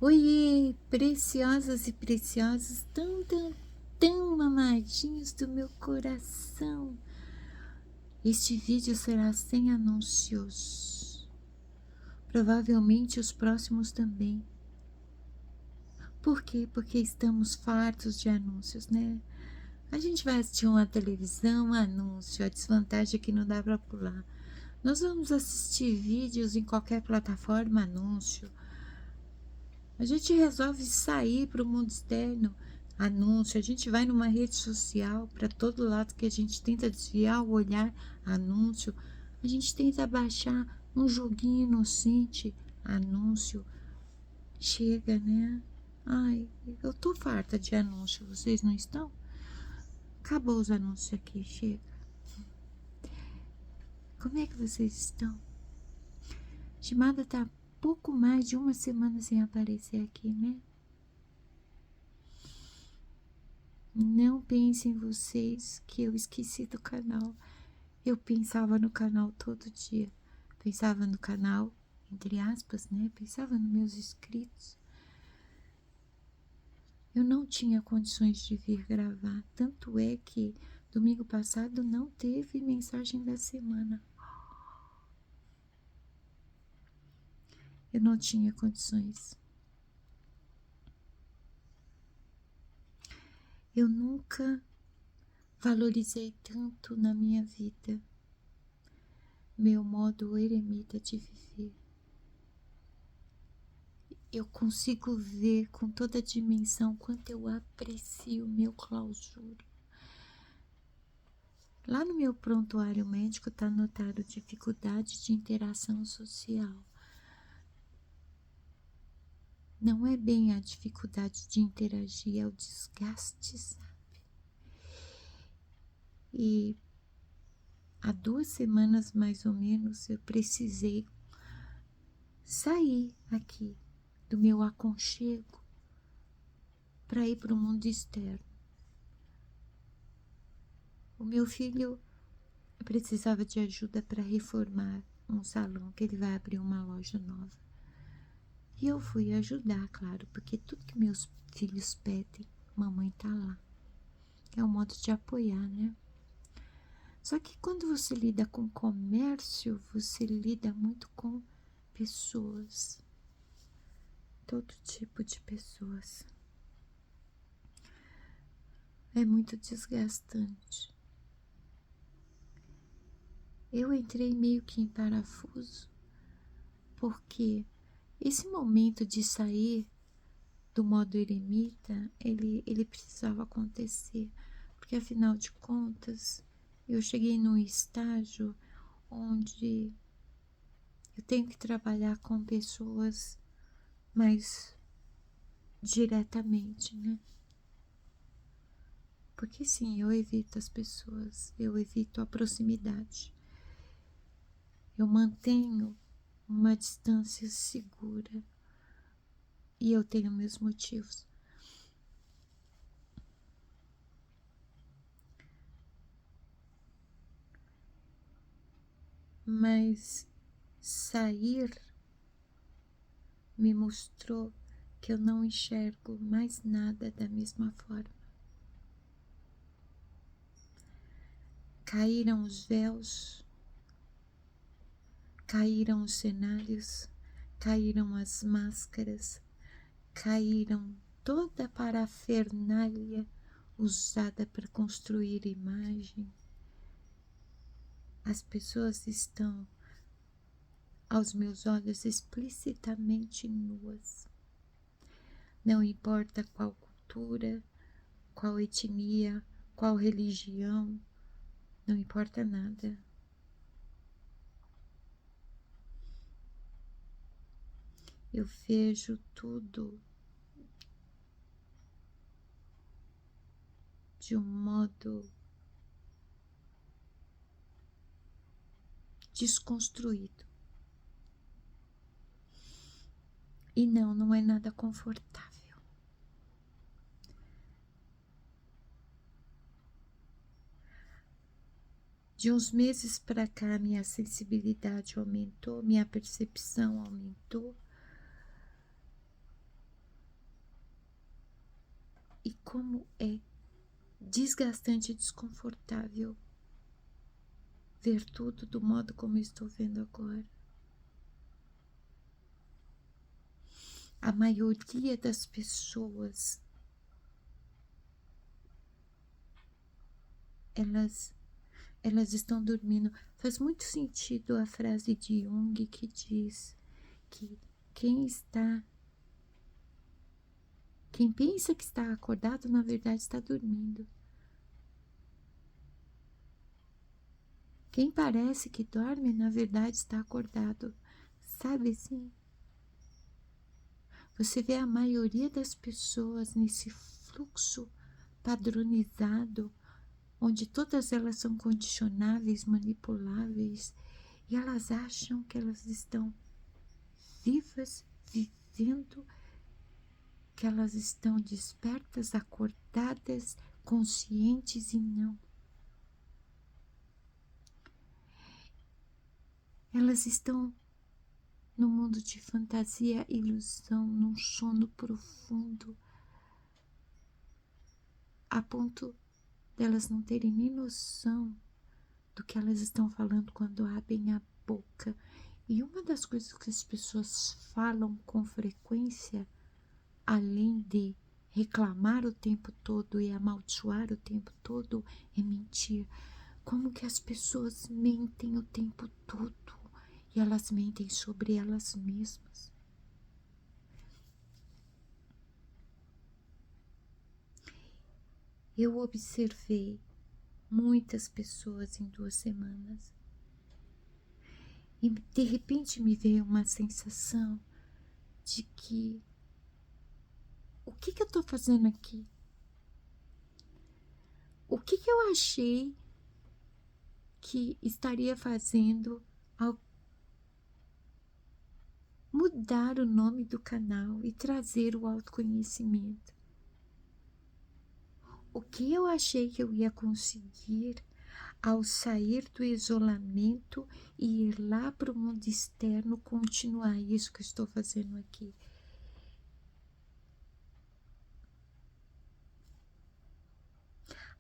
Oiê, preciosas e preciosos, tão amadinhos do meu coração. Este vídeo será sem anúncios. Provavelmente os próximos também. Por quê? Porque estamos fartos de anúncios, né? A gente vai assistir uma televisão, anúncio, a desvantagem é que não dá para pular. Nós vamos assistir vídeos em qualquer plataforma, anúncio. A gente resolve sair para o mundo externo, anúncio. A gente vai numa rede social, para todo lado que a gente tenta desviar o olhar, anúncio. A gente tenta baixar um joguinho inocente, anúncio. Chega, né? Ai, eu tô farta de anúncio, vocês não estão? Acabou os anúncios aqui, chega. Como é que vocês estão? Chimada tá pouco mais de uma semana sem aparecer aqui, né? Não pensem vocês que eu esqueci do canal. Eu pensava no canal todo dia. Pensava no canal, entre aspas, né? Pensava nos meus inscritos. Eu não tinha condições de vir gravar. Tanto é que domingo passado não teve mensagem da semana. Eu não tinha condições. Eu nunca valorizei tanto na minha vida meu modo eremita de viver. Eu consigo ver com toda a dimensão quanto eu aprecio meu clausura. Lá no meu prontuário médico está anotado dificuldade de interação social. Não é bem a dificuldade de interagir, é o desgaste, sabe? E há 2 semanas mais ou menos eu precisei sair aqui do meu aconchego para ir para o mundo externo. O meu filho precisava de ajuda para reformar um salão, que ele vai abrir uma loja nova. E eu fui ajudar, claro, porque tudo que meus filhos pedem, mamãe tá lá. É um modo de apoiar, né? Só que quando você lida com comércio, você lida muito com pessoas. Todo tipo de pessoas. É muito desgastante. Eu entrei meio que em parafuso, porque esse momento de sair do modo eremita, ele precisava acontecer, porque afinal de contas, eu cheguei num estágio onde eu tenho que trabalhar com pessoas mais diretamente, né? Porque sim, eu evito as pessoas, eu evito a proximidade. Eu mantenho uma distância segura e eu tenho meus motivos. Mas sair me mostrou que eu não enxergo mais nada da mesma forma. Caíram os véus, caíram os cenários, caíram as máscaras, caíram toda a parafernália usada para construir imagem. As pessoas estão, aos meus olhos, explicitamente nuas. Não importa qual cultura, qual etnia, qual religião, não importa nada. Eu vejo tudo de um modo desconstruído. E não é nada confortável. De uns meses para cá, minha sensibilidade aumentou, minha percepção aumentou. como é desgastante e desconfortável ver tudo do modo como eu estou vendo agora. A maioria das pessoas, elas estão dormindo. Faz muito sentido a frase de Jung que diz que quem pensa que está acordado, na verdade está dormindo. Quem parece que dorme, na verdade está acordado. Sabe assim? Você vê a maioria das pessoas nesse fluxo padronizado, onde todas elas são condicionáveis, manipuláveis, e elas acham que elas estão vivas, vivendo, que elas estão despertas, acordadas, conscientes, e não. Elas estão no mundo de fantasia, ilusão, num sono profundo, a ponto delas não terem nem noção do que elas estão falando quando abrem a boca. E uma das coisas que as pessoas falam com frequência, além de reclamar o tempo todo e amaldiçoar o tempo todo, é mentir. Como que as pessoas mentem o tempo todo, e elas mentem sobre elas mesmas. Eu observei muitas pessoas em 2 semanas e de repente me veio uma sensação de que o que eu estou fazendo aqui? O que eu achei que estaria fazendo ao mudar o nome do canal e trazer o autoconhecimento? O que eu achei que eu ia conseguir ao sair do isolamento e ir lá para o mundo externo, continuar isso que eu estou fazendo aqui?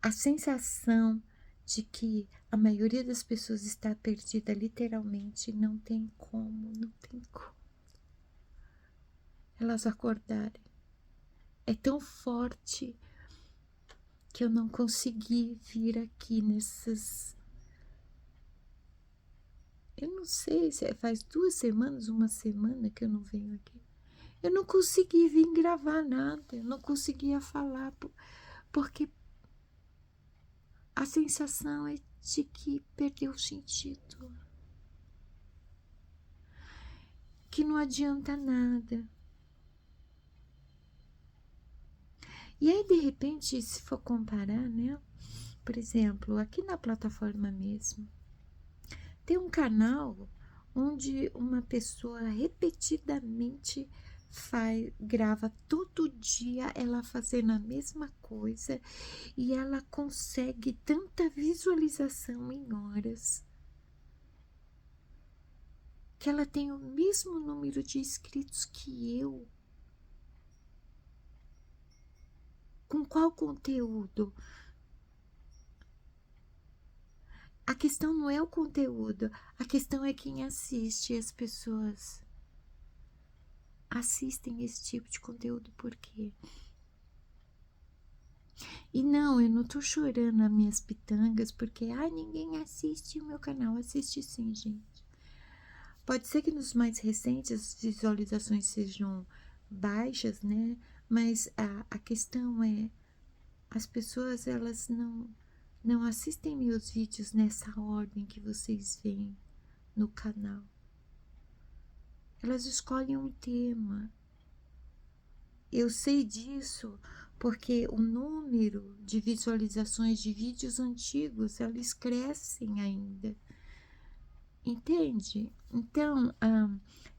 A sensação de que a maioria das pessoas está perdida literalmente, não tem como elas acordarem. É tão forte que eu não consegui vir aqui nessas... Eu não sei se faz 2 semanas, 1 semana que eu não venho aqui. Eu não consegui vir gravar nada, eu não conseguia falar, porque a sensação é de que perdeu o sentido, que não adianta nada. E aí, de repente, se for comparar, né? Por exemplo, aqui na plataforma mesmo, tem um canal onde uma pessoa repetidamente grava todo dia ela fazendo a mesma coisa, e ela consegue tanta visualização em horas que ela tem o mesmo número de inscritos que eu. Com qual conteúdo? A questão não é o conteúdo, a questão é quem assiste. As pessoas assistem esse tipo de conteúdo por quê? E não, eu não tô chorando as minhas pitangas porque ninguém assiste o meu canal. Assiste sim, gente. Pode ser que nos mais recentes as visualizações sejam baixas, né? Mas a questão é, as pessoas, elas não assistem meus vídeos nessa ordem que vocês veem no canal. Elas escolhem um tema. Eu sei disso porque o número de visualizações de vídeos antigos, eles crescem ainda. Entende? Então,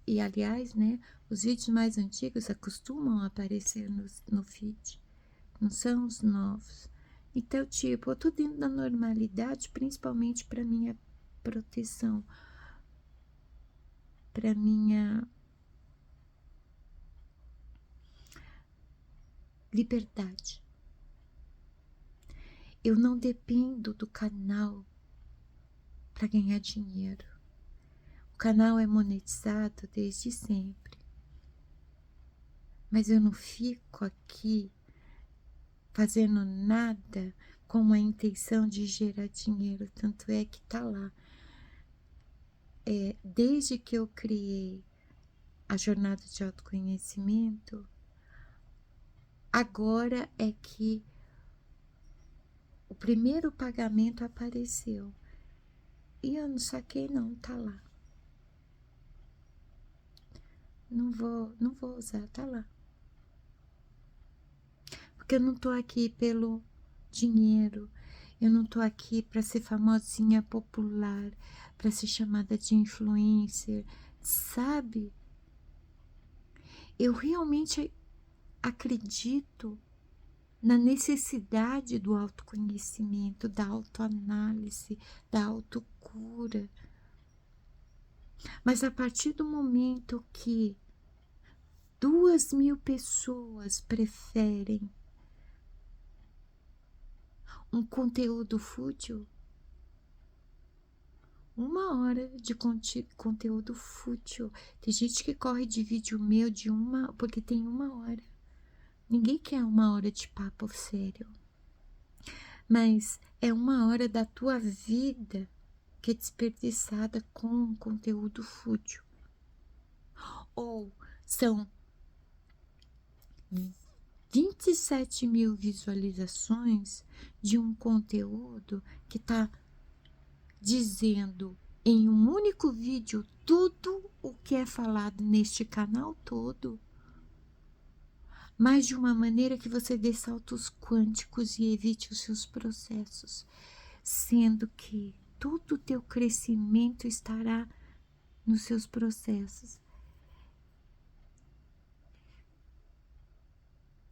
e aliás, né, os vídeos mais antigos acostumam a aparecer no feed, não são os novos. Então, tipo, eu tô dentro da normalidade, principalmente para minha proteção, para minha liberdade. Eu não dependo do canal para ganhar dinheiro. O canal é monetizado desde sempre. Mas eu não fico aqui fazendo nada com a intenção de gerar dinheiro. Tanto é que tá lá. Desde que eu criei a jornada de autoconhecimento, agora é que o primeiro pagamento apareceu. E eu não saquei não, tá lá. Não vou usar, tá lá. Porque eu não tô aqui pelo dinheiro. Eu não tô aqui para ser famosinha, popular, para ser chamada de influencer, sabe? Eu realmente acredito na necessidade do autoconhecimento, da autoanálise, da autocura. Mas a partir do momento que 2.000 pessoas preferem um conteúdo fútil, 1 hora de conteúdo fútil. Tem gente que corre de vídeo meu porque tem 1 hora. Ninguém quer 1 hora de papo sério. Mas é 1 hora da tua vida que é desperdiçada com um conteúdo fútil. Ou são 27.000 visualizações de um conteúdo que está dizendo em um único vídeo tudo o que é falado neste canal todo, mas de uma maneira que você dê saltos quânticos e evite os seus processos, sendo que todo o teu crescimento estará nos seus processos.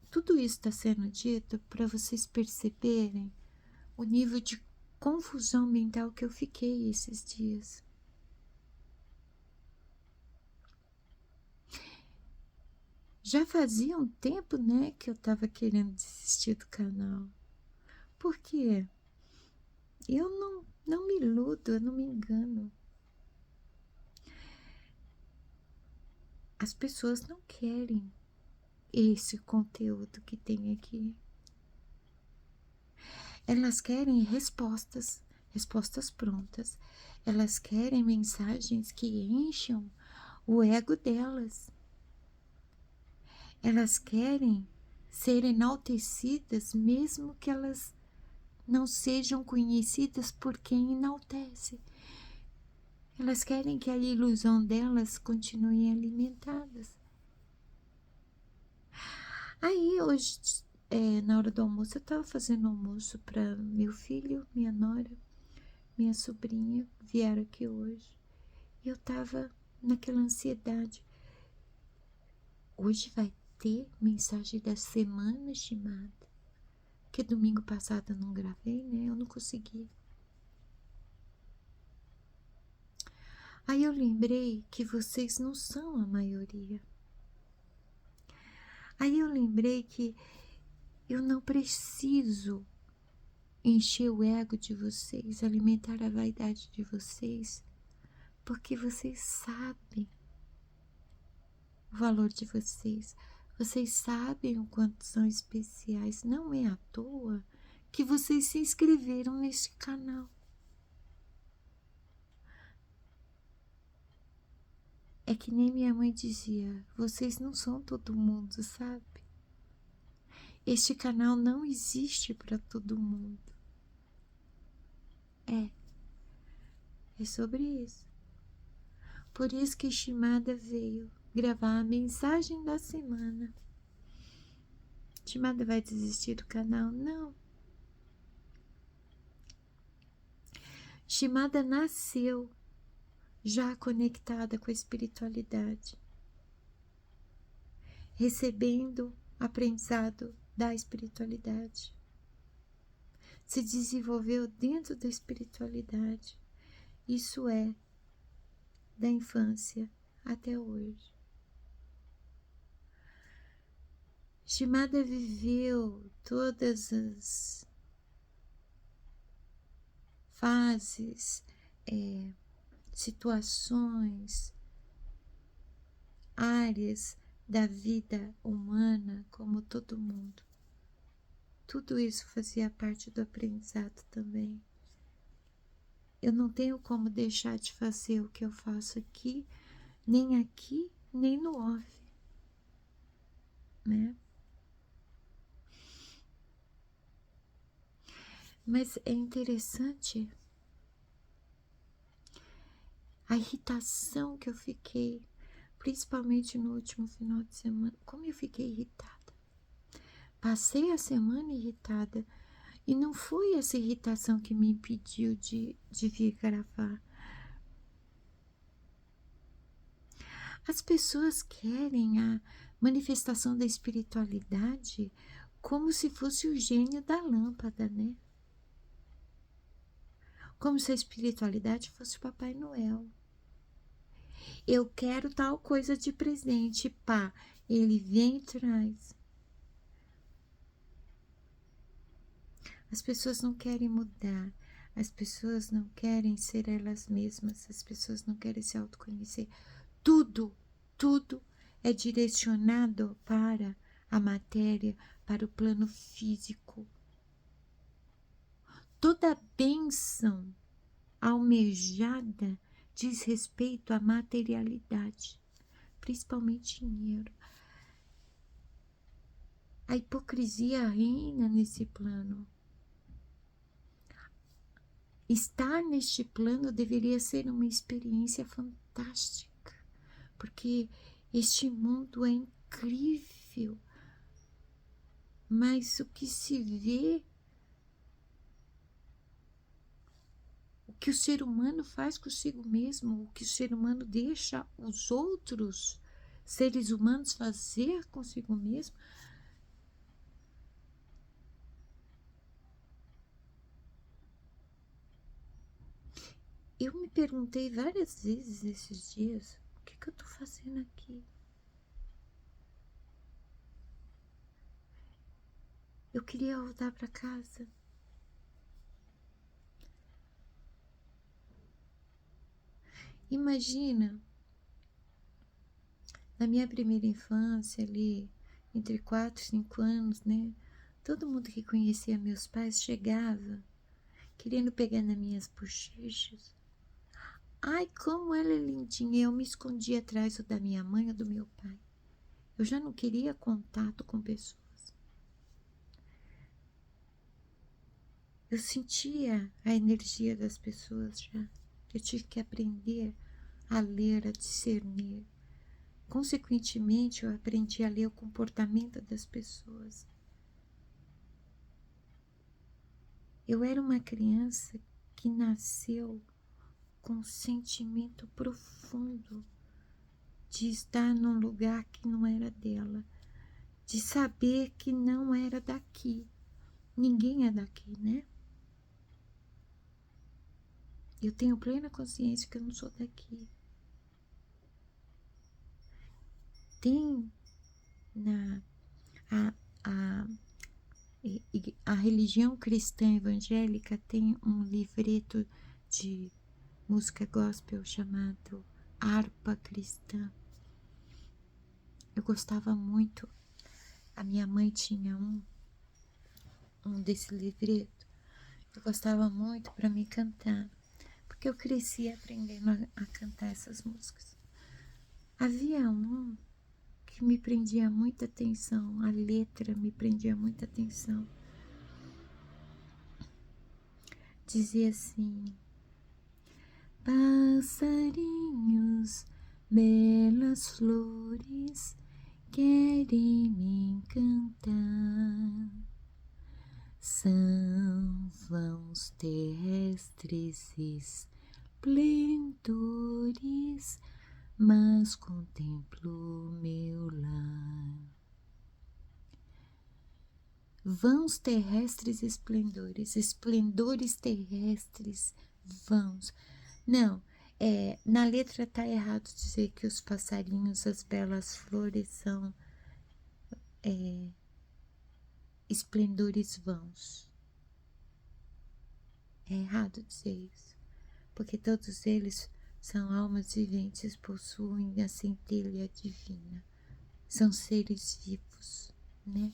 Tudo isso está sendo dito para vocês perceberem o nível de confusão mental que eu fiquei esses dias. Já fazia um tempo, né, que eu estava querendo desistir do canal. Por quê? Eu não me iludo, eu não me engano. As pessoas não querem esse conteúdo que tem aqui. Elas querem respostas prontas. Elas querem mensagens que encham o ego delas. Elas querem ser enaltecidas, mesmo que elas não sejam conhecidas por quem enaltece. Elas querem que a ilusão delas continue alimentadas. Aí hoje, na hora do almoço, eu estava fazendo almoço para meu filho, minha nora, minha sobrinha, vieram aqui hoje. E eu estava naquela ansiedade. Hoje vai ter mensagem da semana, estimada. Que domingo passado eu não gravei, né? Eu não consegui. Aí eu lembrei que vocês não são a maioria. Aí eu lembrei que eu não preciso encher o ego de vocês, alimentar a vaidade de vocês, porque vocês sabem o valor de vocês. Vocês sabem o quanto são especiais. Não é à toa que vocês se inscreveram neste canal. É que nem minha mãe dizia, vocês não são todo mundo, sabe? Este canal não existe para todo mundo. É sobre isso. Por isso que Shimada veio gravar a mensagem da semana. Shimada vai desistir do canal? Não. Shimada nasceu já conectada com a espiritualidade, recebendo aprendizado da espiritualidade. Se desenvolveu dentro da espiritualidade. Isso é da infância até hoje. Shimada viveu todas as fases, situações, áreas da vida humana, como todo mundo. Tudo isso fazia parte do aprendizado também. Eu não tenho como deixar de fazer o que eu faço aqui, nem no off, né? Mas é interessante a irritação que eu fiquei, principalmente no último final de semana. Como eu fiquei irritada. Passei a semana irritada. E não foi essa irritação que me impediu de vir gravar. As pessoas querem a manifestação da espiritualidade como se fosse o gênio da lâmpada, né? Como se a espiritualidade fosse o Papai Noel. Eu quero tal coisa de presente, pá. Ele vem e traz. As pessoas não querem mudar. As pessoas não querem ser elas mesmas. As pessoas não querem se autoconhecer. Tudo é direcionado para a matéria, para o plano físico. Toda bênção almejada diz respeito à materialidade, principalmente dinheiro. A hipocrisia reina nesse plano. Estar neste plano deveria ser uma experiência fantástica, porque este mundo é incrível, mas o que se vê, o que o ser humano faz consigo mesmo, o que o ser humano deixa os outros seres humanos fazer consigo mesmo, eu me perguntei várias vezes esses dias, o que eu tô fazendo aqui? Eu queria voltar para casa. Imagina, na minha primeira infância ali, entre 4 e 5 anos, né? Todo mundo que conhecia meus pais chegava querendo pegar nas minhas bochechas. Ai, como ela é lindinha! Eu me escondia atrás da minha mãe ou do meu pai. Eu já não queria contato com pessoas. Eu sentia a energia das pessoas já. Eu tive que aprender a ler, a discernir. Consequentemente, eu aprendi a ler o comportamento das pessoas. Eu era uma criança que nasceu com um sentimento profundo de estar num lugar que não era dela, de saber que não era daqui. Ninguém é daqui, né? Eu tenho plena consciência que eu não sou daqui. Tem a, a, a religião cristã evangélica tem um livreto de música gospel chamado Harpa Cristã. Eu gostava muito. A minha mãe tinha um desse livreto. Eu gostava muito para me cantar, porque eu cresci aprendendo a cantar essas músicas. Havia um que me prendia muita atenção, a letra me prendia muita atenção. Dizia assim: passarinhos, belas flores, querem me encantar. São vãos terrestres esplendores, mas contemplo meu lar. Vãos terrestres esplendores, esplendores terrestres, vãos. Não, na letra tá errado dizer que os passarinhos, as belas flores são esplendores vãos. É errado dizer isso, porque todos eles são almas viventes, possuem a centelha divina, são seres vivos, né?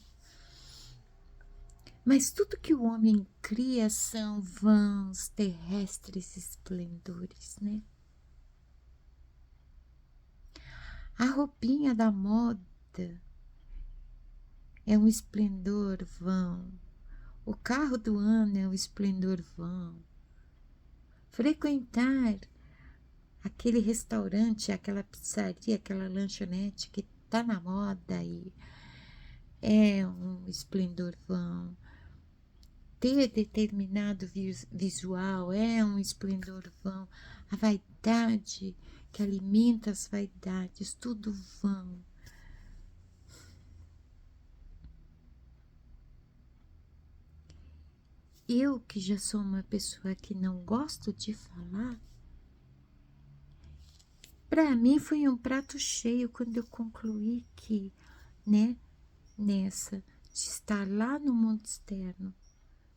Mas tudo que o homem cria são vãos, terrestres esplendores, né? A roupinha da moda é um esplendor vão. O carro do ano é um esplendor vão. Frequentar aquele restaurante, aquela pizzaria, aquela lanchonete que tá na moda e é um esplendor vão. Ter determinado visual é um esplendor vão. A vaidade que alimenta as vaidades, tudo vão. Eu, que já sou uma pessoa que não gosto de falar, para mim foi um prato cheio quando eu concluí que, né, nessa, de estar lá no mundo externo,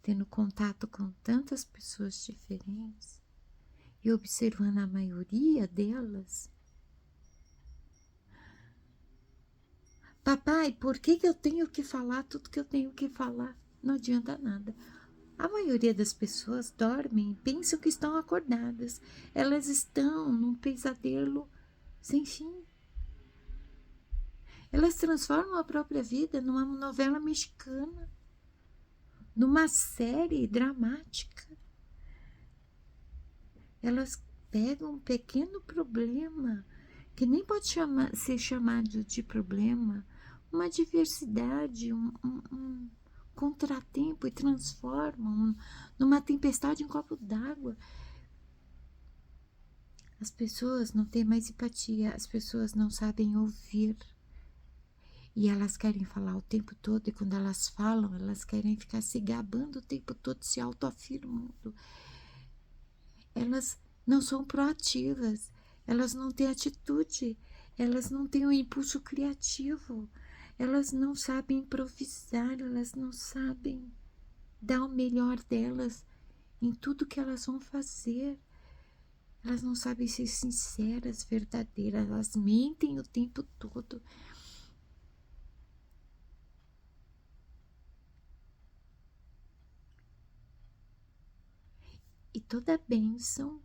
tendo contato com tantas pessoas diferentes e observando a maioria delas. Papai, por que eu tenho que falar tudo que eu tenho que falar? Não adianta nada. A maioria das pessoas dormem e pensam que estão acordadas. Elas estão num pesadelo sem fim. Elas transformam a própria vida numa novela mexicana, numa série dramática. Elas pegam um pequeno problema, que nem pode ser chamado de problema, uma adversidade, um contratempo, e transformam numa tempestade em copo d'água. As pessoas não têm mais empatia, as pessoas não sabem ouvir. E elas querem falar o tempo todo, e quando elas falam, elas querem ficar se gabando o tempo todo, se autoafirmando. Elas não são proativas, elas não têm atitude, elas não têm um impulso criativo, elas não sabem improvisar, elas não sabem dar o melhor delas em tudo que elas vão fazer. Elas não sabem ser sinceras, verdadeiras, elas mentem o tempo todo. E toda a bênção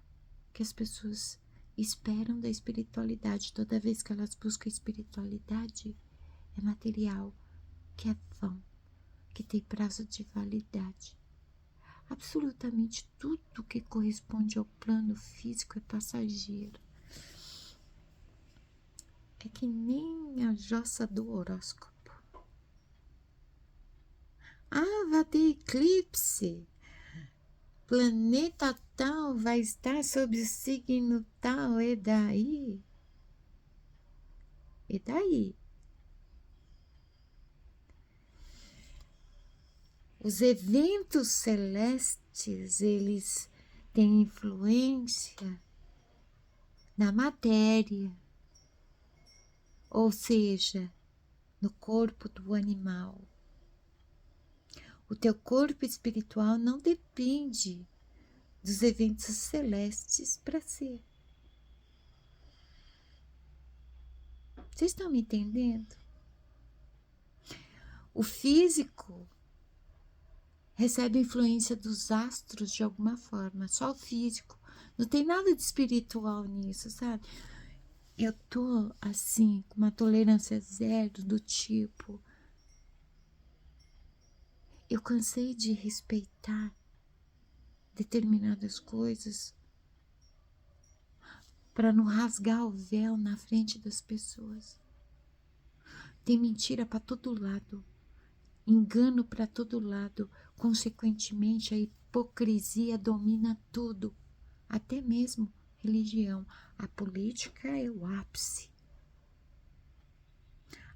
que as pessoas esperam da espiritualidade, toda vez que elas buscam espiritualidade, é material, que é vão, que tem prazo de validade. Absolutamente tudo que corresponde ao plano físico é passageiro. É que nem a jossa do horóscopo. Ah, vai ter eclipse. Planeta tal vai estar sob o signo tal, e daí? E daí? Os eventos celestes, eles têm influência na matéria, ou seja, no corpo do animal. O teu corpo espiritual não depende dos eventos celestes para ser. Vocês estão me entendendo? O físico recebe influência dos astros de alguma forma, só o físico. Não tem nada de espiritual nisso, sabe? Eu tô assim, com uma tolerância zero do tipo, eu cansei de respeitar determinadas coisas para não rasgar o véu na frente das pessoas. Tem mentira para todo lado, engano para todo lado, consequentemente a hipocrisia domina tudo, até mesmo religião. A política é o ápice.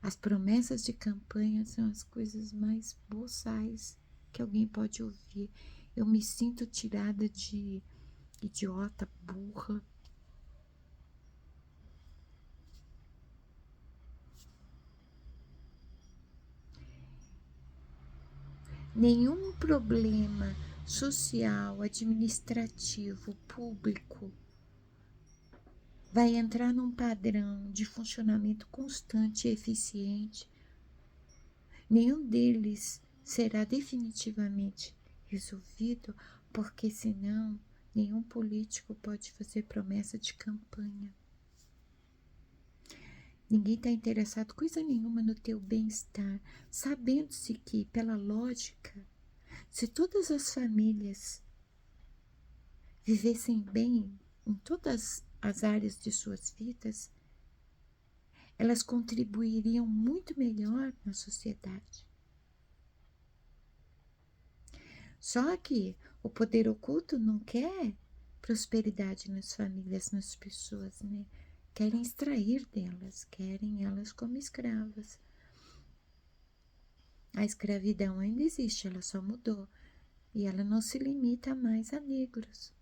As promessas de campanha são as coisas mais boçais que alguém pode ouvir. Eu me sinto tirada de idiota, burra. Nenhum problema social, administrativo, público, vai entrar num padrão de funcionamento constante e eficiente, nenhum deles será definitivamente resolvido, porque senão nenhum político pode fazer promessa de campanha. Ninguém está interessado coisa nenhuma no teu bem-estar, sabendo-se que, pela lógica, se todas as famílias vivessem bem em todas as áreas de suas vidas, elas contribuiriam muito melhor na sociedade. Só que o poder oculto não quer prosperidade nas famílias, nas pessoas, né? Querem extrair delas, querem elas como escravas. A escravidão ainda existe, ela só mudou. E ela não se limita mais a negros.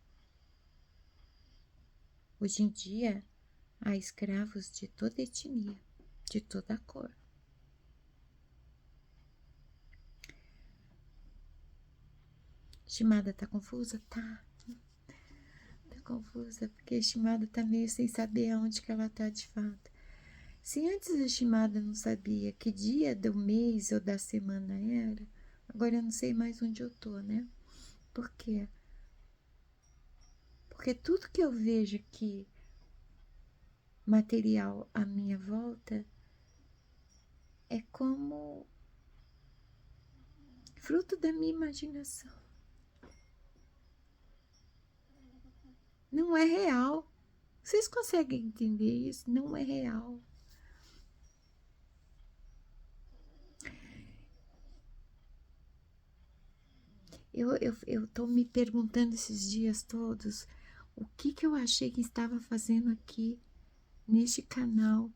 Hoje em dia, há escravos de toda etnia, de toda cor. Shimada tá confusa? Tá confusa, porque a Shimada tá meio sem saber aonde que ela tá de fato. Se antes a Shimada não sabia que dia do mês ou da semana era, agora eu não sei mais onde eu tô, né? Por quê? Porque tudo que eu vejo aqui, material à minha volta, é como fruto da minha imaginação. Não é real. Vocês conseguem entender isso? Não é real. Eu tô me perguntando esses dias todos o que eu achei que estava fazendo aqui neste canal,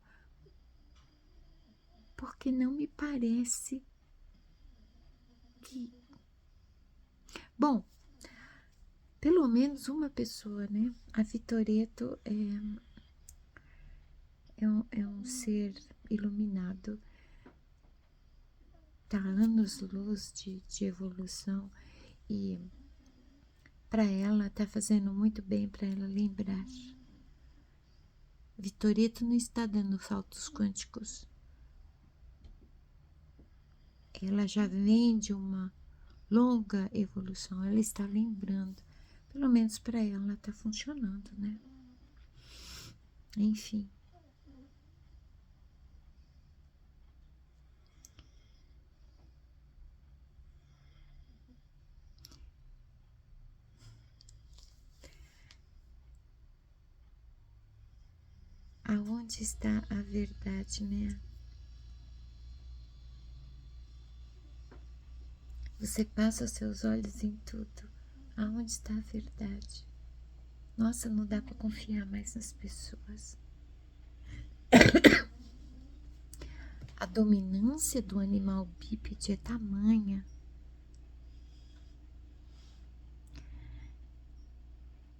porque não me parece que... Bom, pelo menos uma pessoa, né? A Vitoreto é um ser iluminado, tá anos-luz de evolução, e para ela tá fazendo muito bem para ela lembrar. Vitoreto não está dando saltos quânticos. Ela já vem de uma longa evolução, ela está lembrando. Pelo menos para ela está funcionando, né? Enfim. Aonde está a verdade, né? Você passa os seus olhos em tudo. Aonde está a verdade? Nossa, não dá para confiar mais nas pessoas. A dominância do animal bípede é tamanha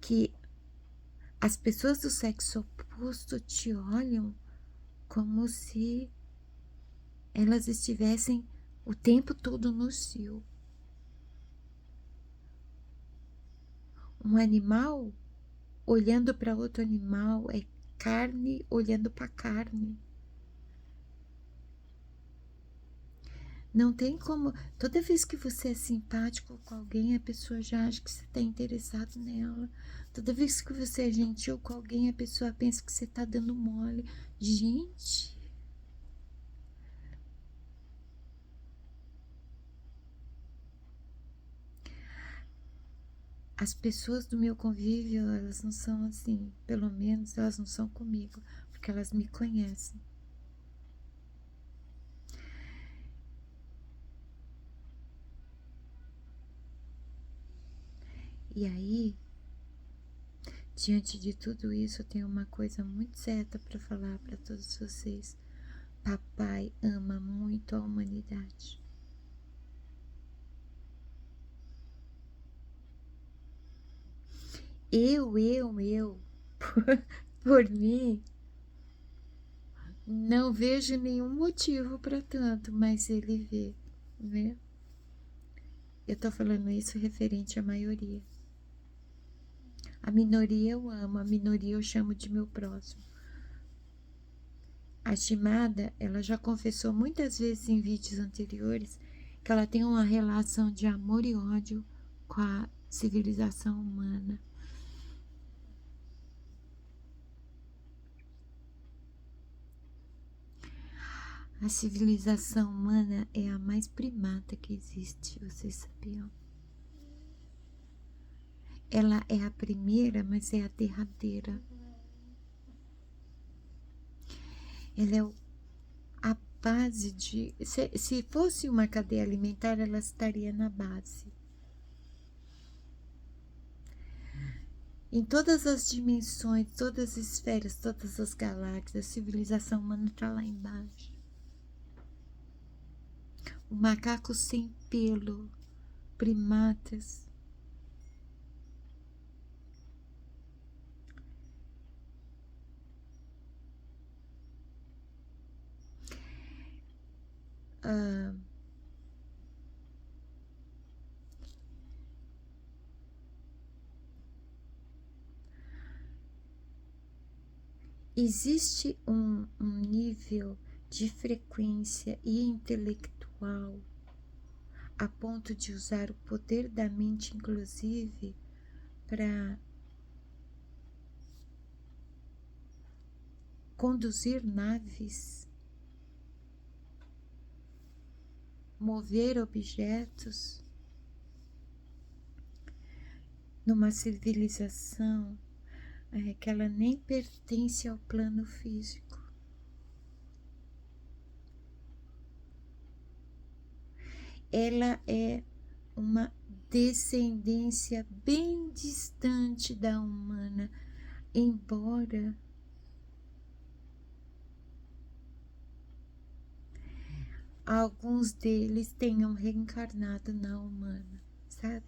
que as pessoas do sexo oposto te olham como se elas estivessem o tempo todo no cio. Um animal olhando para outro animal é carne olhando para carne. Não tem como. Toda vez que você é simpático com alguém, a pessoa já acha que você está interessado nela. Toda vez que você é gentil com alguém, a pessoa pensa que você está dando mole. Gente. As pessoas do meu convívio, elas não são assim. Pelo menos elas não são comigo, porque elas me conhecem. E aí, diante de tudo isso, eu tenho uma coisa muito certa para falar para todos vocês. Papai ama muito a humanidade. Por mim, não vejo nenhum motivo para tanto, mas ele vê, né? Eu tô falando isso referente à maioria. A minoria eu amo, a minoria eu chamo de meu próximo. A Shimada, ela já confessou muitas vezes em vídeos anteriores que ela tem uma relação de amor e ódio com a civilização humana. A civilização humana é a mais primata que existe, vocês sabiam? Ela é a primeira, mas é a derradeira. Ela é a base de... Se fosse uma cadeia alimentar, ela estaria na base. Em todas as dimensões, todas as esferas, todas as galáxias, a civilização humana está lá embaixo. O macaco sem pelo, primatas. Existe um nível de frequência e intelectual a ponto de usar o poder da mente, inclusive, para conduzir naves, mover objetos numa civilização que ela nem pertence ao plano físico. Ela é uma descendência bem distante da humana, embora alguns deles tenham reencarnado na humana, sabe?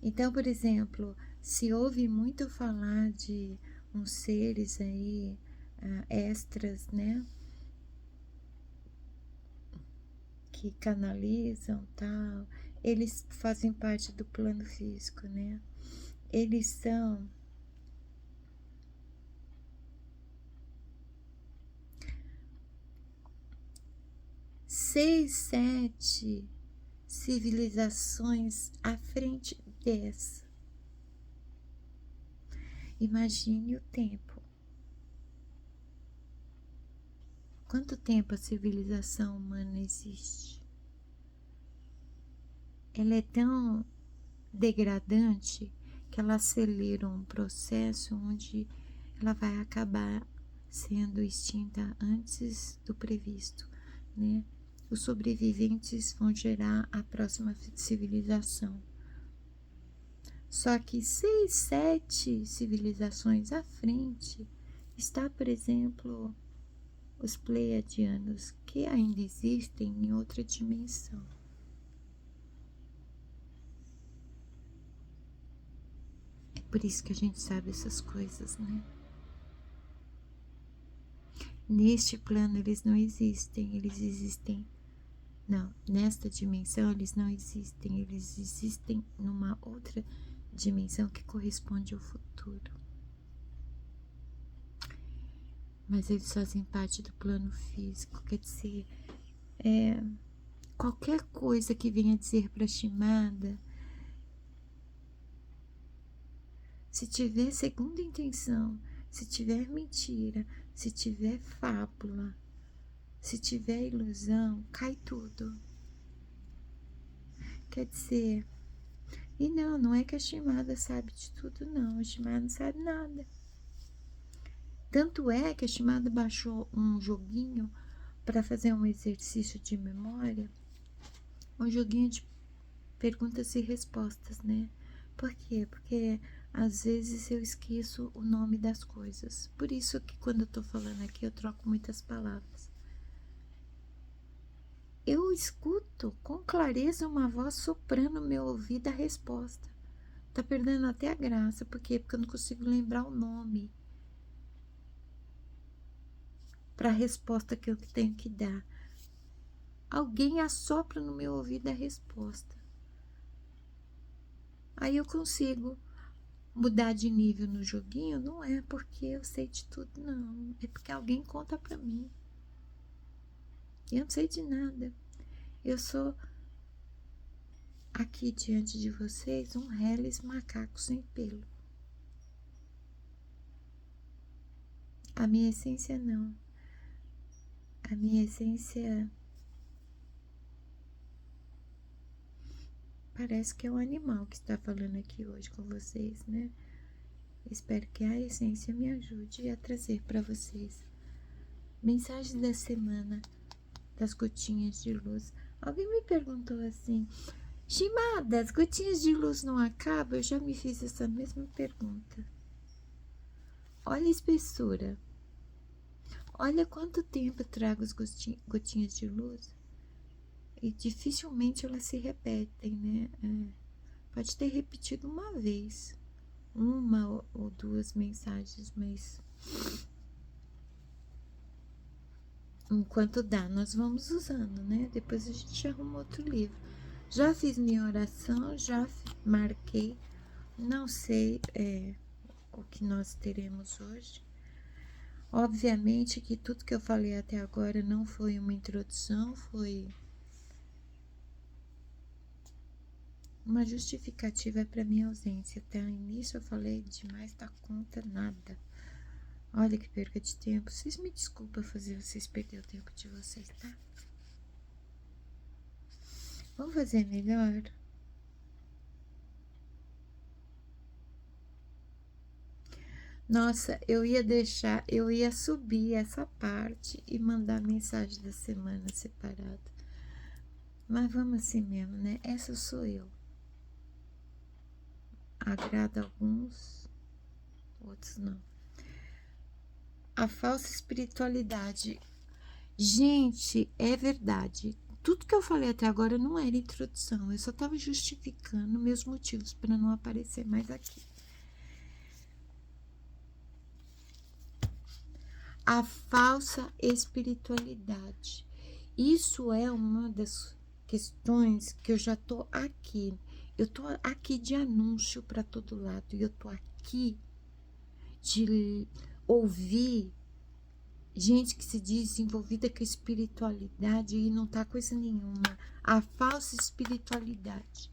Então, por exemplo, se ouve muito falar de uns seres aí extras, né? Que canalizam, tal, eles fazem parte do plano físico, né? Eles são seis, 7 civilizações à frente dessa. Imagine o tempo. Quanto tempo a civilização humana existe? Ela é tão degradante que ela acelera um processo onde ela vai acabar sendo extinta antes do previsto, né? Os sobreviventes vão gerar a próxima civilização. Só que 6, 7 civilizações à frente está, por exemplo, os pleiadianos, que ainda existem em outra dimensão. É por isso que a gente sabe essas coisas, né? Neste plano eles não existem, eles existem... Não, nesta dimensão eles não existem, eles existem numa outra dimensão que corresponde ao futuro. Mas eles fazem parte do plano físico, quer dizer, qualquer coisa que venha dizer para Shimada, se tiver segunda intenção, se tiver mentira, se tiver fábula, se tiver ilusão, cai tudo. Quer dizer, e não é que a Shimada sabe de tudo, não. A Shimada não sabe nada. Tanto é que a Shimada baixou um joguinho para fazer um exercício de memória, um joguinho de perguntas e respostas, né? Por quê? Porque às vezes eu esqueço o nome das coisas. Por isso que quando eu tô falando aqui eu troco muitas palavras. Eu escuto com clareza uma voz soprando no meu ouvido a resposta. Tá perdendo até a graça. Por quê? Porque eu não consigo lembrar o nome para a resposta que eu tenho que dar. alguém assopra no meu ouvido a resposta. Aí eu consigo mudar de nível no joguinho. Não é porque eu sei de tudo, não. É porque alguém conta pra mim. Eu não sei de nada. Eu sou aqui diante de vocês um reles macaco sem pelo. A minha essência não. A minha essência parece que é um animal que está falando aqui hoje com vocês, né? Espero que a essência me ajude a trazer para vocês mensagem da semana das gotinhas de luz. Alguém me perguntou assim: Shimada, as gotinhas de luz não acabam? Eu já me fiz essa mesma pergunta. Olha a espessura. Olha quanto tempo eu trago as gotinhas de luz. E dificilmente elas se repetem, né? Pode ter repetido uma vez. Uma ou duas mensagens, mas enquanto dá, nós vamos usando, né? Depois a gente arruma outro livro. Já fiz minha oração, já marquei. Não sei o que nós teremos hoje. Obviamente que tudo que eu falei até agora não foi uma introdução, foi uma justificativa para minha ausência. Até o início eu falei demais da conta, nada. Olha que perca de tempo. Vocês me desculpem fazer vocês perder o tempo de vocês, tá? Vamos fazer melhor? Nossa, eu ia subir essa parte e mandar a mensagem da semana separada. Mas vamos assim mesmo, né? Essa sou eu. Agrada alguns, outros não. A falsa espiritualidade. Gente, é verdade. Tudo que eu falei até agora não era introdução. Eu só estava justificando meus motivos para não aparecer mais aqui. A falsa espiritualidade. Isso é uma das questões que eu já tô aqui. Eu tô aqui de anúncio para todo lado. E eu tô aqui de ouvir gente que se diz envolvida com a espiritualidade e não tá coisa nenhuma. A falsa espiritualidade.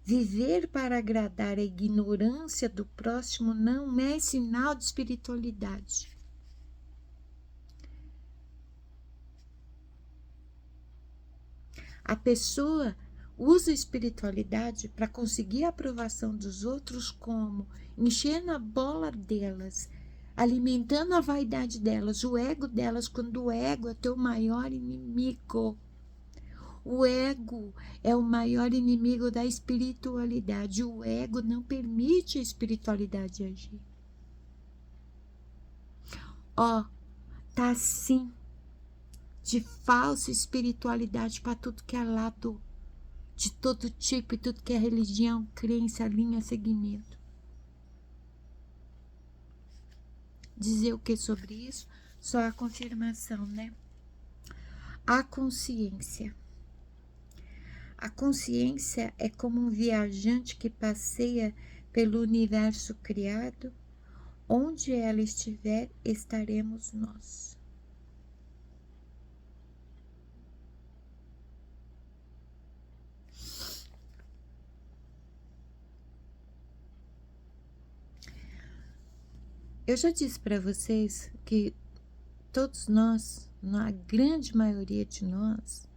Viver para agradar a ignorância do próximo não é sinal de espiritualidade. A pessoa usa a espiritualidade para conseguir a aprovação dos outros, como enchendo a bola delas, alimentando a vaidade delas, o ego delas, quando o ego é teu maior inimigo. O ego é o maior inimigo da espiritualidade. O ego não permite a espiritualidade agir. Ó, tá assim, de falsa espiritualidade para tudo que é lado, de todo tipo e tudo que é religião, crença, linha, segmento. Dizer o que sobre isso? Só a confirmação, né? A consciência. A consciência é como um viajante que passeia pelo universo criado. Onde ela estiver, estaremos nós. Eu já disse para vocês que todos nós, na grande maioria de nós,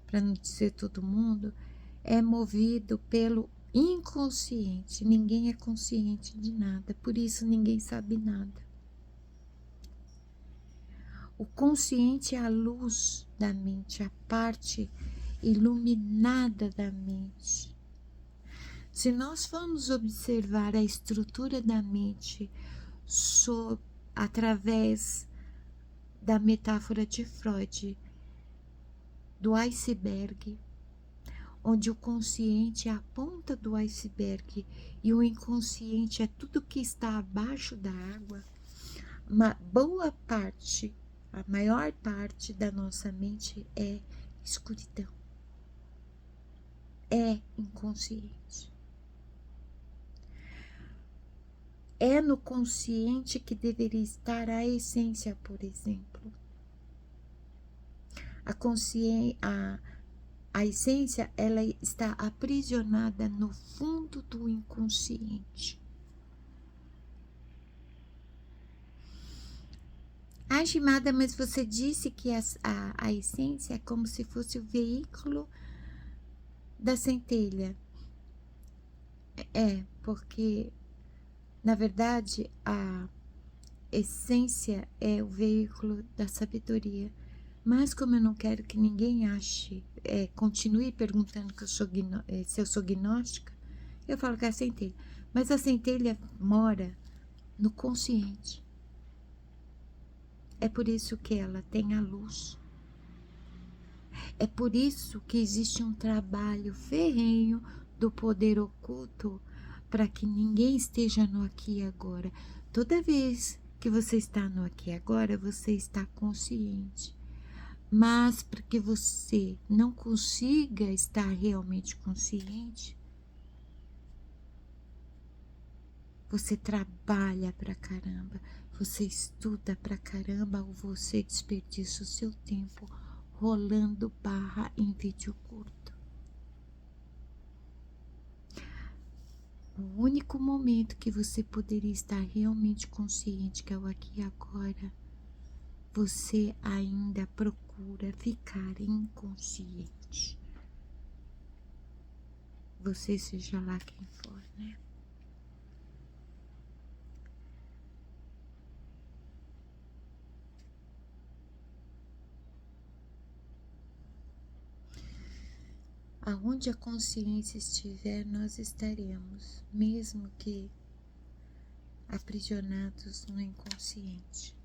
para não dizer todo mundo, é movido pelo inconsciente. Ninguém é consciente de nada, por isso ninguém sabe nada. O consciente é a luz da mente, a parte iluminada da mente. Se nós formos observar a estrutura da mente através da metáfora de Freud, do iceberg, onde o consciente é a ponta do iceberg e o inconsciente é tudo que está abaixo da água, uma boa parte a maior parte da nossa mente é escuridão, é inconsciente. É no consciente que deveria estar a essência, por exemplo. A essência, ela está aprisionada no fundo do inconsciente. Shimada, mas você disse que a essência é como se fosse o veículo da centelha. Porque, na verdade, a essência é o veículo da sabedoria. Mas como eu não quero que ninguém continue perguntando que se eu sou gnóstica, eu falo que é a centelha. Mas a centelha mora no consciente. É por isso que ela tem a luz. É por isso que existe um trabalho ferrenho do poder oculto para que ninguém esteja no aqui e agora. Toda vez que você está no aqui e agora, você está consciente. Mas para que você não consiga estar realmente consciente, você trabalha pra caramba, você estuda pra caramba ou você desperdiça o seu tempo rolando barra em vídeo curto. O único momento que você poderia estar realmente consciente, que é o aqui e agora, você ainda procura ficar inconsciente. Você seja lá quem for, né? Aonde a consciência estiver, nós estaremos, mesmo que aprisionados no inconsciente.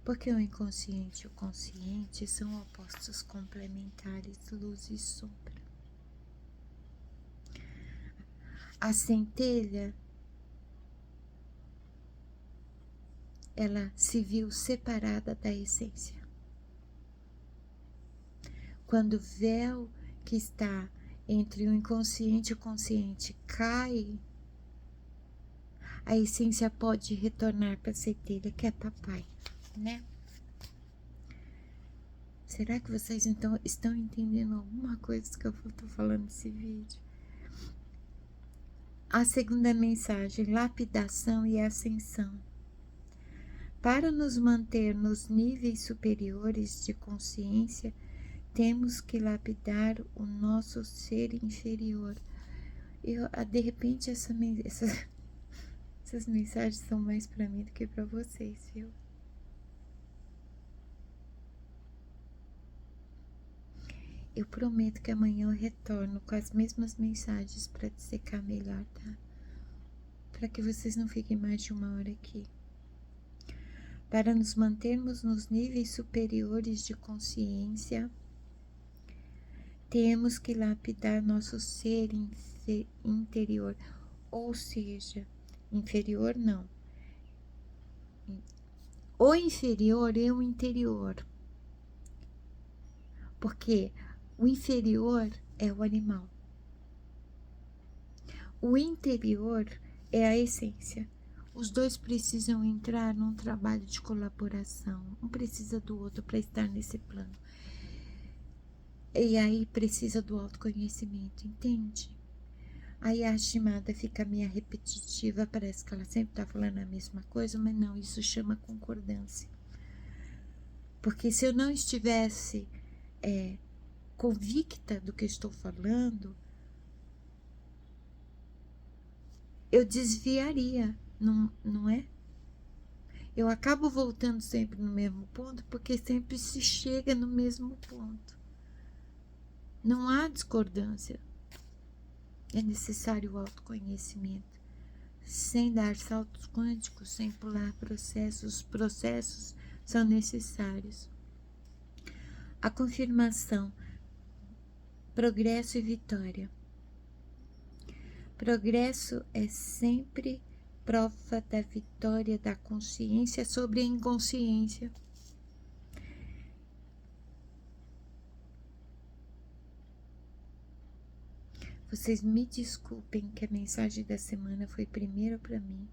Porque o inconsciente e o consciente são opostos complementares, luz e sombra. A centelha, ela se viu separada da essência. Quando o véu que está entre o inconsciente e o consciente cai, a essência pode retornar para a centelha, que é papai, né? Será que vocês então estão entendendo alguma coisa que eu estou falando nesse vídeo? A segunda mensagem, lapidação e ascensão. Para nos manter nos níveis superiores de consciência, temos que lapidar o nosso ser inferior. De repente, essas mensagens são mais para mim do que para vocês, viu? Eu prometo que amanhã eu retorno com as mesmas mensagens para dissecar melhor, tá? Para que vocês não fiquem mais de 1 hora aqui. Para nos mantermos nos níveis superiores de consciência, temos que lapidar nosso ser interior, ou seja, inferior não. O inferior é o interior, porque o inferior é o animal, o interior é a essência. Os dois precisam entrar num trabalho de colaboração, um precisa do outro para estar nesse plano. E aí precisa do autoconhecimento, entende? Aí a Shimada fica meio repetitiva, parece que ela sempre está falando a mesma coisa, mas não, isso chama concordância. Porque se eu não estivesse convicta do que estou falando, eu desviaria, não é? Eu acabo voltando sempre no mesmo ponto, porque sempre se chega no mesmo ponto. Não há discordância. É necessário o autoconhecimento. Sem dar saltos quânticos, sem pular processos. Os processos são necessários. A confirmação. Progresso e vitória. Progresso é sempre prova da vitória da consciência sobre a inconsciência. Vocês me desculpem que a mensagem da semana foi primeiro para mim.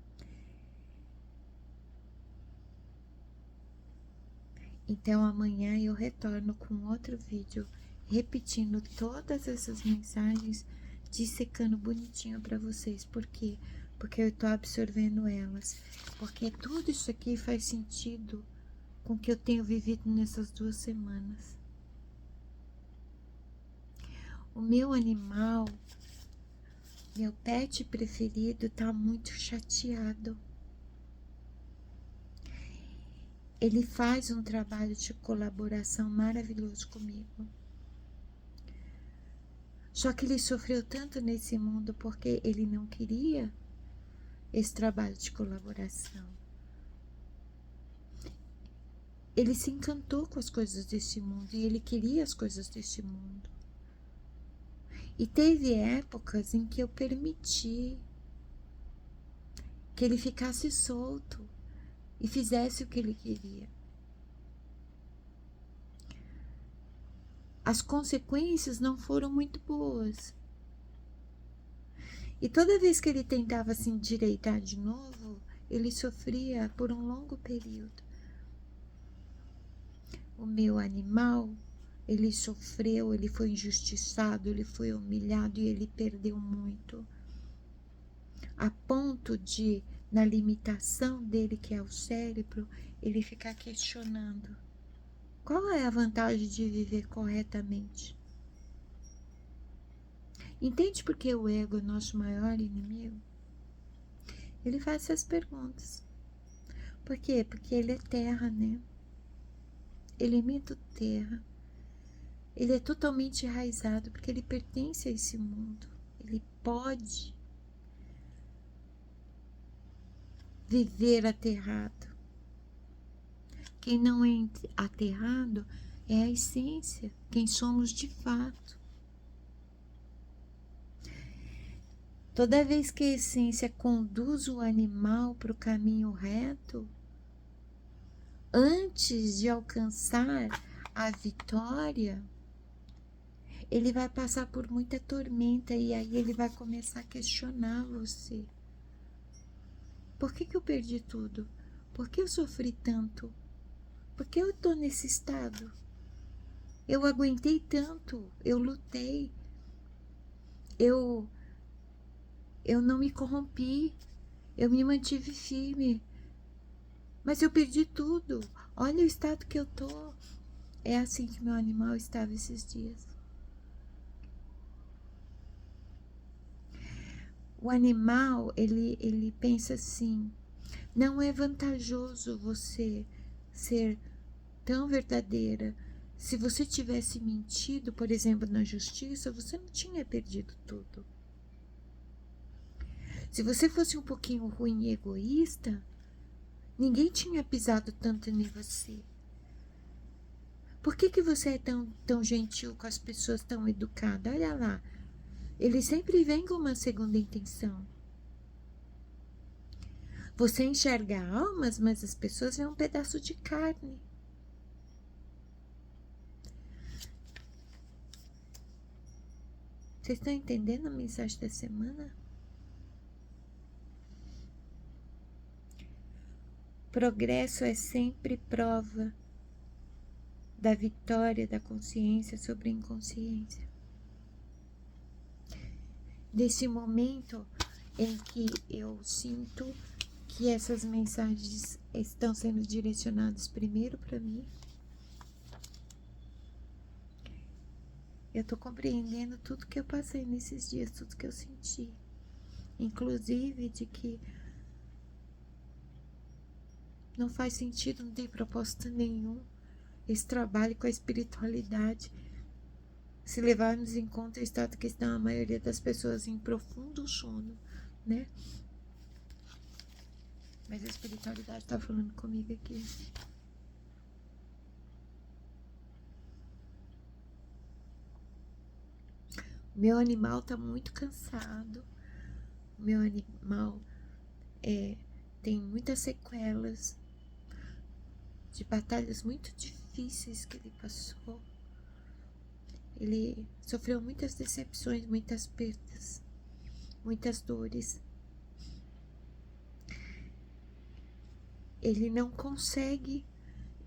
Então amanhã eu retorno com outro vídeo, repetindo todas essas mensagens, dissecando bonitinho para vocês. Por quê? Porque eu tô absorvendo elas. Porque tudo isso aqui faz sentido com o que eu tenho vivido nessas 2 semanas. O meu animal, meu pet preferido, tá muito chateado. Ele faz um trabalho de colaboração maravilhoso comigo. Só que ele sofreu tanto nesse mundo porque ele não queria esse trabalho de colaboração. Ele se encantou com as coisas deste mundo e ele queria as coisas deste mundo. E teve épocas em que eu permiti que ele ficasse solto e fizesse o que ele queria. As consequências não foram muito boas. E toda vez que ele tentava se endireitar de novo, ele sofria por um longo período. O meu animal, ele sofreu, ele foi injustiçado, ele foi humilhado e ele perdeu muito. A ponto de, na limitação dele, que é o cérebro, ele ficar questionando: qual é a vantagem de viver corretamente? Entende por que o ego é nosso maior inimigo? Ele faz essas perguntas. Por quê? Porque ele é terra, né? Ele é muito terra. Ele é totalmente enraizado, porque ele pertence a esse mundo. Ele pode viver aterrado. Quem não é aterrado é a essência, quem somos de fato. Toda vez que a essência conduz o animal para o caminho reto, antes de alcançar a vitória, ele vai passar por muita tormenta e aí ele vai começar a questionar você. Por que eu perdi tudo? Por que eu sofri tanto? Por que eu estou nesse estado? Eu aguentei tanto, eu lutei, eu não me corrompi, eu me mantive firme, mas eu perdi tudo. Olha o estado que eu tô. É assim que meu animal estava esses dias. O animal, ele pensa assim: não é vantajoso você ser tão verdadeira. Se você tivesse mentido, por exemplo, na justiça, você não tinha perdido tudo. Se você fosse um pouquinho ruim e egoísta, ninguém tinha pisado tanto em você. Por que você é tão gentil com as pessoas, tão educada? Olha lá, ele sempre vem com uma segunda intenção. Você enxerga almas, mas as pessoas veem um pedaço de carne. Vocês estão entendendo a mensagem da semana? Progresso é sempre prova da vitória da consciência sobre a inconsciência. Desse momento em que eu sinto que essas mensagens estão sendo direcionadas primeiro para mim, eu tô compreendendo tudo que eu passei nesses dias, tudo que eu senti. Inclusive de que não faz sentido, não tem propósito nenhum esse trabalho com a espiritualidade, se levarmos em conta o estado que está a maioria das pessoas em profundo sono, né? Mas a espiritualidade está falando comigo aqui. O meu animal está muito cansado. O meu animal tem muitas sequelas de batalhas muito difíceis que ele passou. Ele sofreu muitas decepções, muitas perdas, muitas dores. Ele não consegue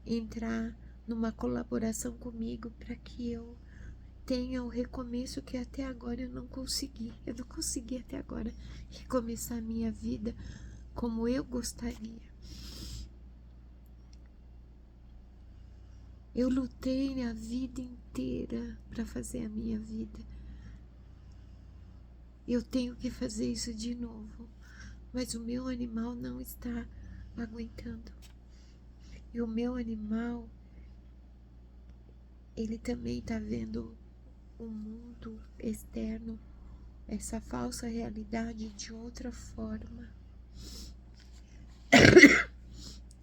entrar numa colaboração comigo para que eu tenha o recomeço que até agora eu não consegui. Eu não consegui até agora recomeçar a minha vida como eu gostaria. Eu lutei a vida inteira para fazer a minha vida. Eu tenho que fazer isso de novo, mas o meu animal não está aguentando. E o meu animal, ele também está vendo o mundo externo, essa falsa realidade de outra forma.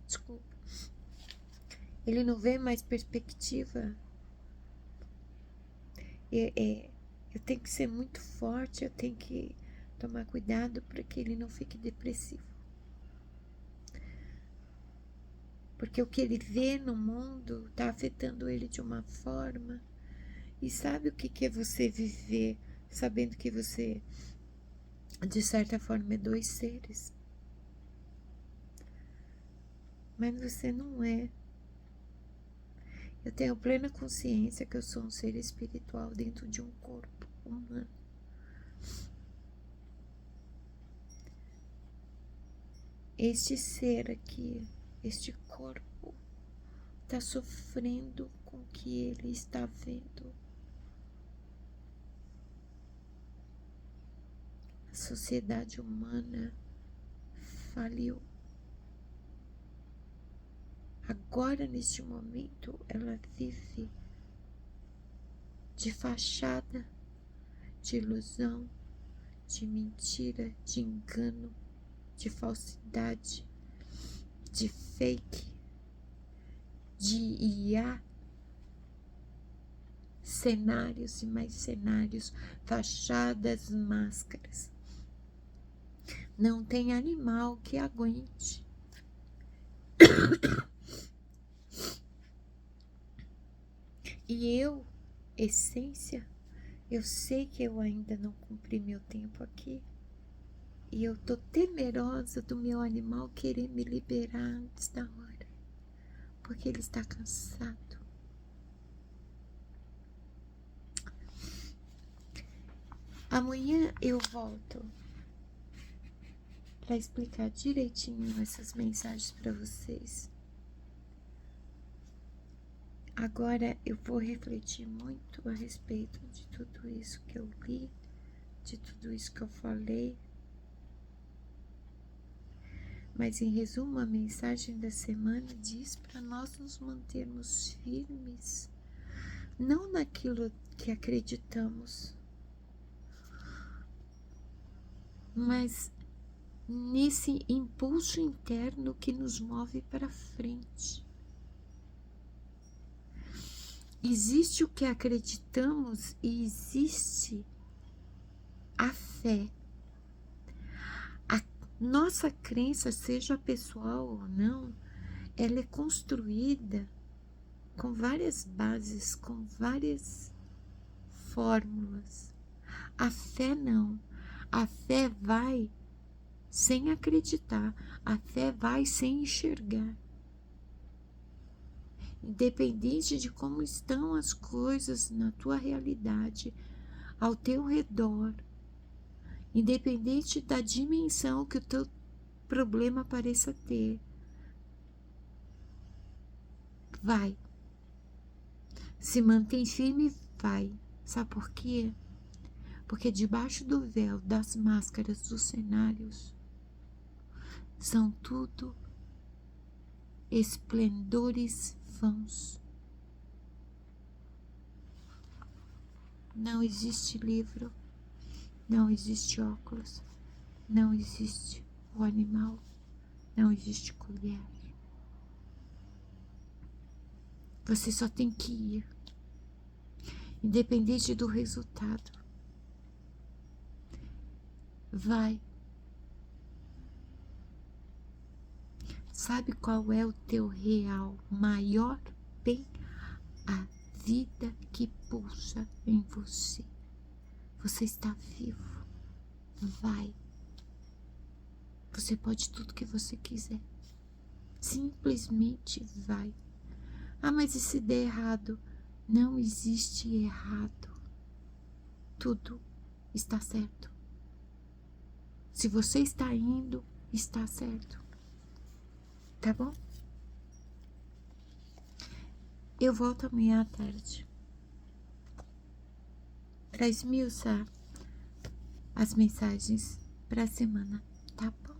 Desculpa. Ele não vê mais perspectiva. Eu tenho que ser muito forte, eu tenho que tomar cuidado para que ele não fique depressivo. Porque o que ele vê no mundo está afetando ele de uma forma. E sabe o que é você viver sabendo que você, de certa forma, é dois seres? Mas você não é. Eu tenho plena consciência que eu sou um ser espiritual dentro de um corpo humano. Este ser aqui, este corpo, está sofrendo com o que ele está vendo. A sociedade humana faliu. Agora, neste momento, ela vive de fachada, de ilusão, de mentira, de engano, de falsidade, de fake, de IA, cenários e mais cenários, fachadas, máscaras. Não tem animal que aguente. E eu, essência, eu sei que eu ainda não cumpri meu tempo aqui. E eu tô temerosa do meu animal querer me liberar antes da hora. Porque ele está cansado. Amanhã eu volto para explicar direitinho essas mensagens para vocês. Agora eu vou refletir muito a respeito de tudo isso que eu li, de tudo isso que eu falei. Mas em resumo, a mensagem da semana diz para nós nos mantermos firmes, não naquilo que acreditamos, mas nesse impulso interno que nos move para frente. Existe o que acreditamos e existe a fé. A nossa crença, seja pessoal ou não, ela é construída com várias bases, com várias fórmulas. A fé não. A fé vai sem acreditar. A fé vai sem enxergar. Independente de como estão as coisas na tua realidade, ao teu redor, independente da dimensão que o teu problema pareça ter, vai. Se mantém firme, vai. Sabe por quê? Porque debaixo do véu, das máscaras, dos cenários, são tudo esplendores vãos. Não existe livro, não existe óculos, não existe o animal, não existe colher. Você só tem que ir, independente do resultado. Vai. sabe qual é o teu real maior bem? A vida que pulsa em você. Você está vivo. Vai. Você pode tudo que você quiser. Simplesmente vai. Ah, mas e se der errado? Não existe errado. Tudo está certo. Se você está indo, está certo. Tá bom? Eu volto amanhã à tarde. Pra esmiuçar as mensagens para a semana, tá bom?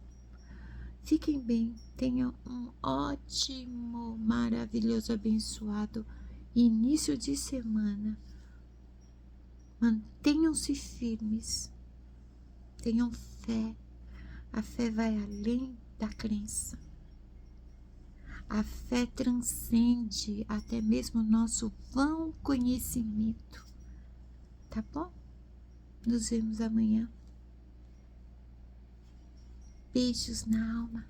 Fiquem bem, tenham um ótimo, maravilhoso, abençoado início de semana. Mantenham-se firmes, tenham fé. A fé vai além da crença. A fé transcende até mesmo o nosso vão conhecimento. Tá bom? Nos vemos amanhã. Beijos na alma.